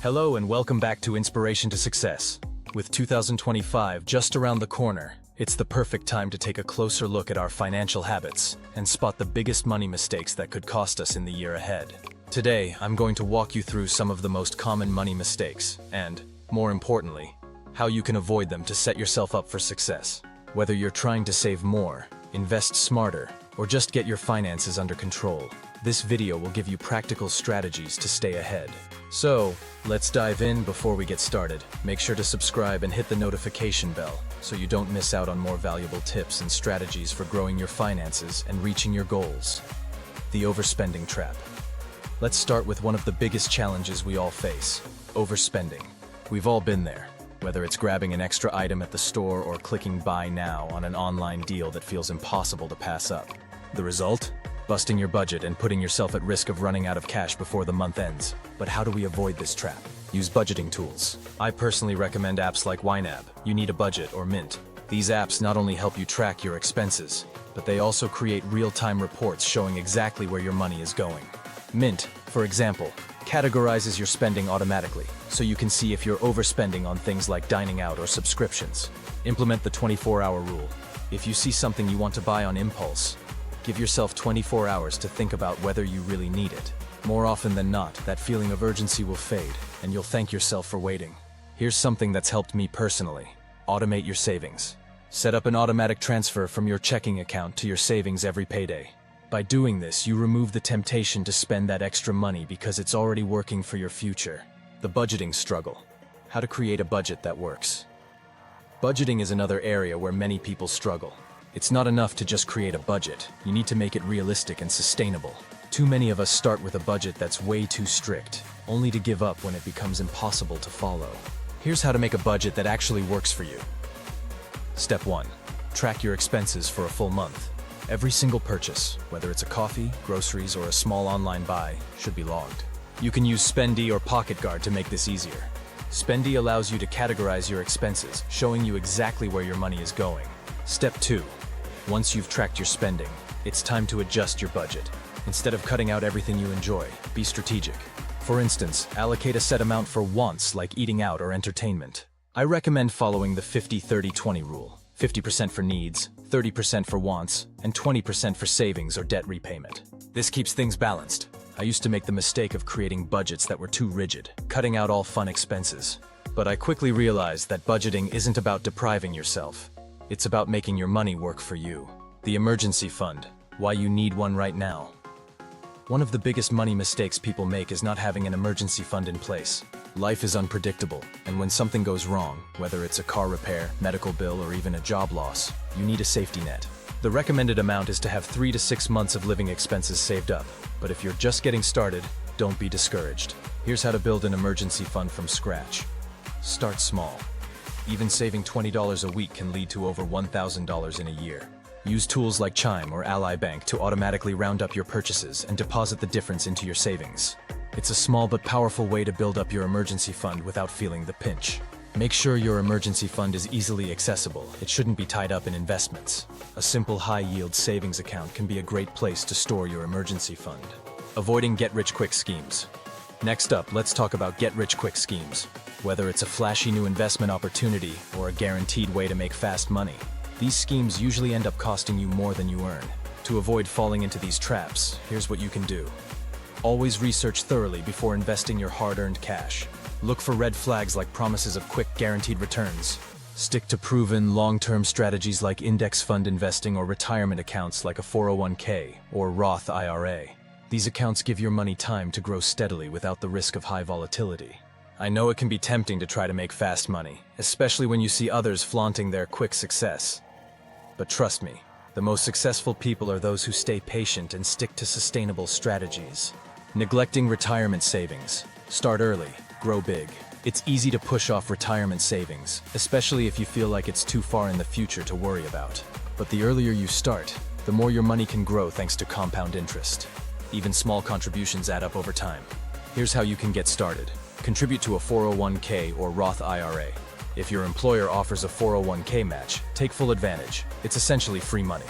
Hello and welcome back to Inspiration to Success. With 2025 just around the corner, it's the perfect time to take a closer look at our financial habits and spot the biggest money mistakes that could cost us in the year ahead. Today, I'm going to walk you through some of the most common money mistakes and, more importantly, how you can avoid them to set yourself up for success. Whether you're trying to save more, invest smarter, or just get your finances under control, this video will give you practical strategies to stay ahead. So, let's dive in. Before we get started, make sure to subscribe and hit the notification bell so you don't miss out on more valuable tips and strategies for growing your finances and reaching your goals. The overspending trap. Let's start with one of the biggest challenges we all face: overspending. We've all been there, whether it's grabbing an extra item at the store or clicking buy now on an online deal that feels impossible to pass up. The result? Busting your budget and putting yourself at risk of running out of cash before the month ends. But how do we avoid this trap? Use budgeting tools. I personally recommend apps like YNAB, You Need a Budget, or Mint. These apps not only help you track your expenses, but they also create real-time reports showing exactly where your money is going. Mint, for example, categorizes your spending automatically, so you can see if you're overspending on things like dining out or subscriptions. Implement the 24-hour rule. If you see something you want to buy on impulse, give yourself 24 hours to think about whether you really need it. More often than not, that feeling of urgency will fade, and you'll thank yourself for waiting. Here's something that's helped me personally. Automate your savings. Set up an automatic transfer from your checking account to your savings every payday. By doing this, you remove the temptation to spend that extra money because it's already working for your future. The budgeting struggle. How to create a budget that works. Budgeting is another area where many people struggle. It's not enough to just create a budget. You need to make it realistic and sustainable. Too many of us start with a budget that's way too strict, only to give up when it becomes impossible to follow. Here's how to make a budget that actually works for you. Step 1. Track your expenses for a full month. Every single purchase, whether it's a coffee, groceries, or a small online buy, should be logged. You can use Spendy or Pocket Guard to make this easier. Spendy allows you to categorize your expenses, showing you exactly where your money is going. Step 2. Once you've tracked your spending, it's time to adjust your budget. Instead of cutting out everything you enjoy, be strategic. For instance, allocate a set amount for wants like eating out or entertainment. I recommend following the 50-30-20 rule. 50% for needs, 30% for wants, and 20% for savings or debt repayment. This keeps things balanced. I used to make the mistake of creating budgets that were too rigid, cutting out all fun expenses. But I quickly realized that budgeting isn't about depriving yourself. It's about making your money work for you. The emergency fund. Why you need one right now. One of the biggest money mistakes people make is not having an emergency fund in place. Life is unpredictable, and when something goes wrong, whether it's a car repair, medical bill, or even a job loss, you need a safety net. The recommended amount is to have 3 to 6 months of living expenses saved up. But if you're just getting started, don't be discouraged. Here's how to build an emergency fund from scratch. Start small. Even saving $20 a week can lead to over $1,000 in a year. Use tools like Chime or Ally Bank to automatically round up your purchases and deposit the difference into your savings. It's a small but powerful way to build up your emergency fund without feeling the pinch. Make sure your emergency fund is easily accessible. It shouldn't be tied up in investments. A simple high-yield savings account can be a great place to store your emergency fund. Avoiding get-rich-quick schemes. Next up, let's talk about get-rich-quick schemes. Whether it's a flashy new investment opportunity or a guaranteed way to make fast money, these schemes usually end up costing you more than you earn. To avoid falling into these traps, here's what you can do. Always research thoroughly before investing your hard-earned cash. Look for red flags like promises of quick, guaranteed returns. Stick to proven, long-term strategies like index fund investing or retirement accounts like a 401k or Roth IRA. These accounts give your money time to grow steadily without the risk of high volatility. I know it can be tempting to try to make fast money, especially when you see others flaunting their quick success. But trust me, the most successful people are those who stay patient and stick to sustainable strategies. Neglecting retirement savings. Start early, grow big. It's easy to push off retirement savings, especially if you feel like it's too far in the future to worry about. But the earlier you start, the more your money can grow thanks to compound interest. Even small contributions add up over time. Here's how you can get started. Contribute to a 401k or Roth IRA. If your employer offers a 401k match, take full advantage. It's essentially free money.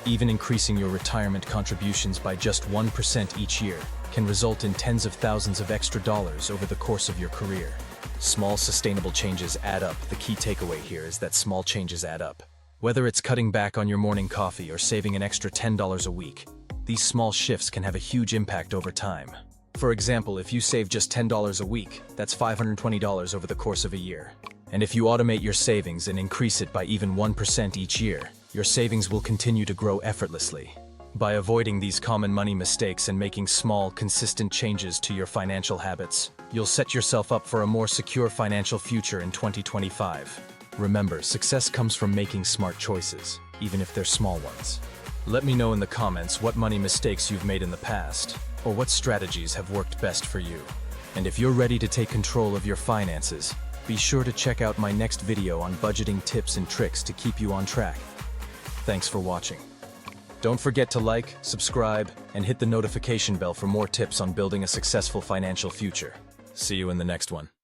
Even increasing your retirement contributions by just 1% each year can result in tens of thousands of extra dollars over the course of your career. Small sustainable changes add up. The key takeaway here is that small changes add up. Whether it's cutting back on your morning coffee or saving an extra $10 a week, these small shifts can have a huge impact over time. For example, if you save just $10 a week, that's $520 over the course of a year. And if you automate your savings and increase it by even 1% each year, your savings will continue to grow effortlessly. By avoiding these common money mistakes and making small, consistent changes to your financial habits, you'll set yourself up for a more secure financial future in 2025. Remember, success comes from making smart choices, even if they're small ones. Let me know in the comments what money mistakes you've made in the past, or what strategies have worked best for you. And if you're ready to take control of your finances, be sure to check out my next video on budgeting tips and tricks to keep you on track. Thanks for watching. Don't forget to like, subscribe, and hit the notification bell for more tips on building a successful financial future. See you in the next one.